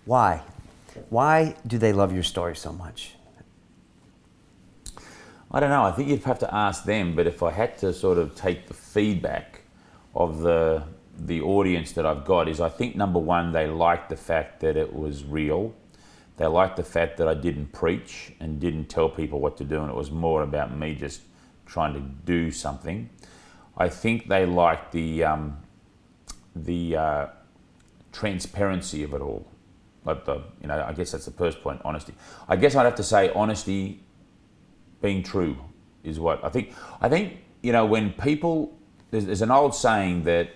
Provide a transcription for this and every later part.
Why? Why do they love your story so much? I don't know. I think you'd have to ask them. But if I had to sort of take the feedback of the audience that I've got, is I think number one, they liked the fact that it was real. They liked the fact that I didn't preach and didn't tell people what to do, and it was more about me just trying to do something. I think they liked the transparency of it all. Like I guess that's the first point, honesty. I guess I'd have to say honesty, being true, is what I think. I think when people, there's an old saying that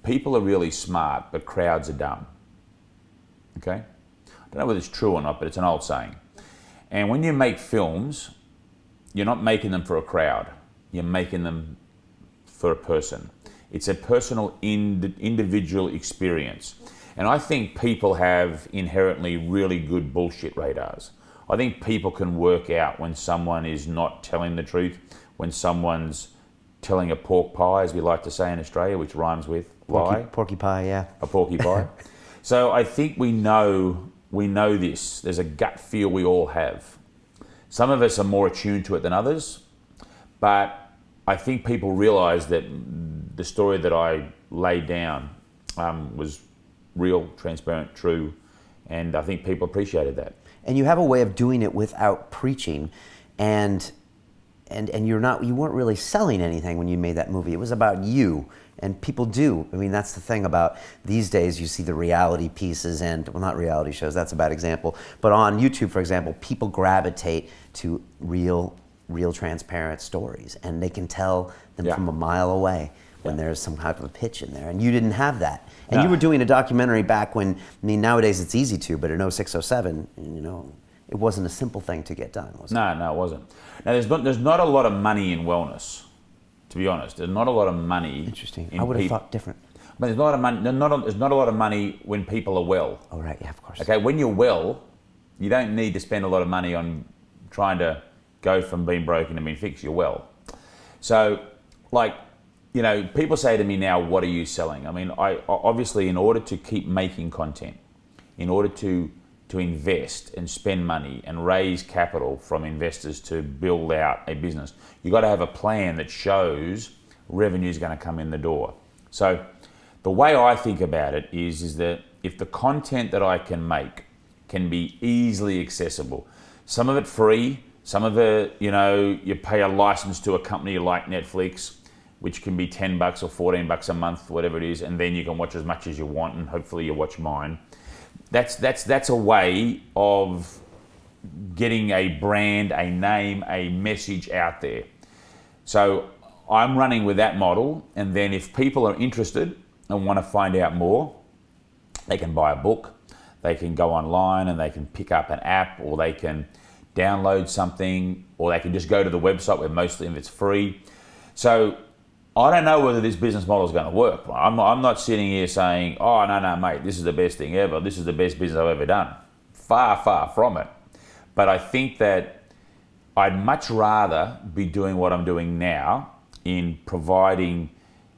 people are really smart, but crowds are dumb. Okay, I don't know whether it's true or not, but it's an old saying. And when you make films, you're not making them for a crowd. You're making them for a person. It's a personal, individual experience. And I think people have inherently really good bullshit radars. I think people can work out when someone is not telling the truth, when someone's telling a pork pie, as we like to say in Australia, which rhymes with lie. Porky pie, yeah. A porky pie. So I think we know this. There's a gut feel we all have. Some of us are more attuned to it than others, but I think people realise that the story that I laid down was real, transparent, true, and I think people appreciated that. And you have a way of doing it without preaching, and you weren't really selling anything when you made that movie. It was about you, and people do. I mean, that's the thing about these days. You see the reality pieces, and well, not reality shows. That's a bad example. But on YouTube, for example, people gravitate to real, transparent stories, and they can tell them from a mile away when there's some type of a pitch in there. And you didn't have that. And you were doing a documentary back when, I mean, nowadays it's easy to, but in 06, 07, it wasn't a simple thing to get done, was it? No, it wasn't. Now, there's not a lot of money in wellness, to be honest. There's not a lot of money. Interesting. I would have thought different. But there's not a lot of money when people are well. Oh, right, yeah, of course. Okay, when you're well, you don't need to spend a lot of money on trying to go from being broken to being fixed. You're well. So, people say to me now, what are you selling? I mean, I obviously, in order to keep making content, in order to invest and spend money and raise capital from investors to build out a business, you've got to have a plan that shows revenue is going to come in the door. So the way I think about it is that if the content that I can make can be easily accessible, some of it free, some of it, you pay a license to a company like Netflix, which can be $10 or $14 a month, whatever it is, and then you can watch as much as you want, and hopefully you watch mine. That's a way of getting a brand, a name, a message out there. So I'm running with that model, and then if people are interested and want to find out more, they can buy a book, they can go online and they can pick up an app, or they can download something, or they can just go to the website where mostly it's free. So I don't know whether this business model is going to work. I'm not sitting here saying, oh, no, mate, this is the best thing ever. This is the best business I've ever done. Far, far from it. But I think that I'd much rather be doing what I'm doing now in providing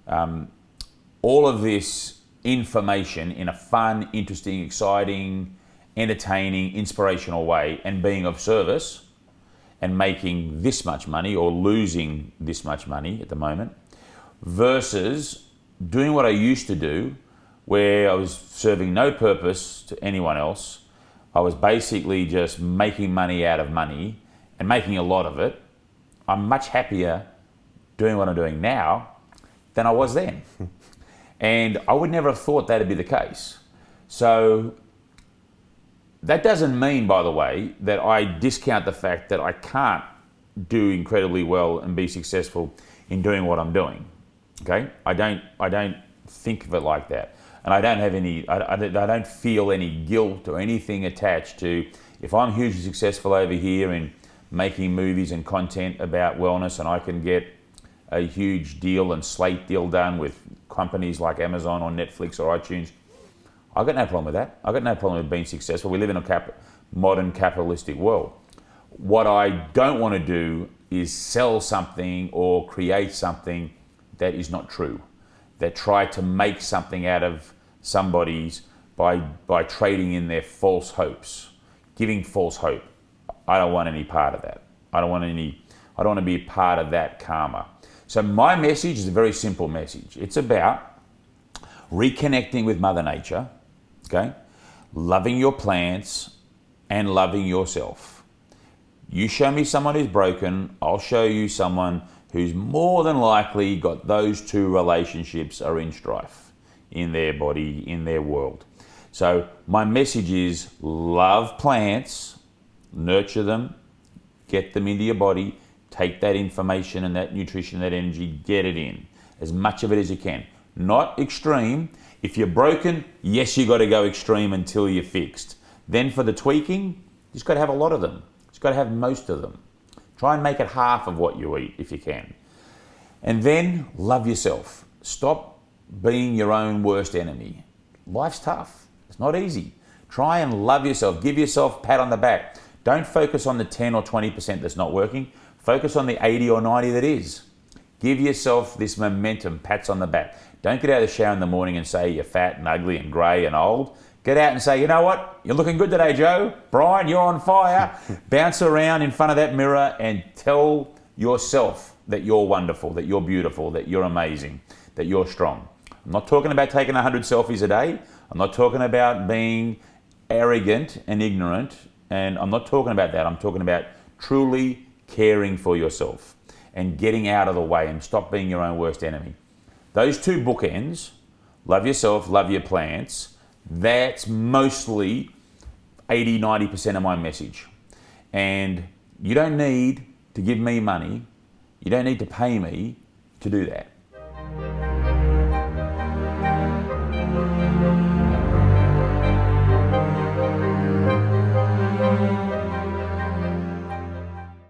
all of this information in a fun, interesting, exciting, entertaining, inspirational way, and being of service and making this much money or losing this much money at the moment, versus doing what I used to do, where I was serving no purpose to anyone else. I was basically just making money out of money and making a lot of it. I'm much happier doing what I'm doing now than I was then. And I would never have thought that'd be the case. So that doesn't mean, by the way, that I discount the fact that I can't do incredibly well and be successful in doing what I'm doing. Okay, I don't think of it like that, and I don't have any. I don't feel any guilt or anything attached to if I'm hugely successful over here in making movies and content about wellness, and I can get a huge deal and slate deal done with companies like Amazon or Netflix or iTunes. I've got no problem with that. I've got no problem with being successful. We live in a modern capitalistic world. What I don't want to do is sell something or create something that is not true, that try to make something out of somebody's by trading in their false hopes, giving false hope. I don't want any part of that. I don't want to be a part of that karma. So my message is a very simple message. It's about reconnecting with Mother Nature, okay? Loving your plants and loving yourself. You show me someone who's broken, I'll show you someone who's more than likely got those two relationships are in strife in their body, in their world. So my message is love plants, nurture them, get them into your body, take that information and that nutrition, that energy, get it in. As much of it as you can. Not extreme. If you're broken, yes, you got to go extreme until you're fixed. Then for the tweaking, you just got to have a lot of them. You just got to have most of them. Try and make it half of what you eat if you can. And then love yourself. Stop being your own worst enemy. Life's tough. It's not easy. Try and love yourself. Give yourself a pat on the back. Don't focus on the 10 or 20% that's not working. Focus on the 80 or 90 that is. Give yourself this momentum, pats on the back. Don't get out of the shower in the morning and say you're fat and ugly and grey and old. Get out and say, you know what? You're looking good today, Joe. Brian, you're on fire. Bounce around in front of that mirror and tell yourself that you're wonderful, that you're beautiful, that you're amazing, that you're strong. I'm not talking about taking 100 selfies a day. I'm not talking about being arrogant and ignorant. And I'm not talking about that. I'm talking about truly caring for yourself and getting out of the way and stop being your own worst enemy. Those two bookends, love yourself, love your plants, that's mostly 80, 90% of my message. And you don't need to give me money. You don't need to pay me to do that.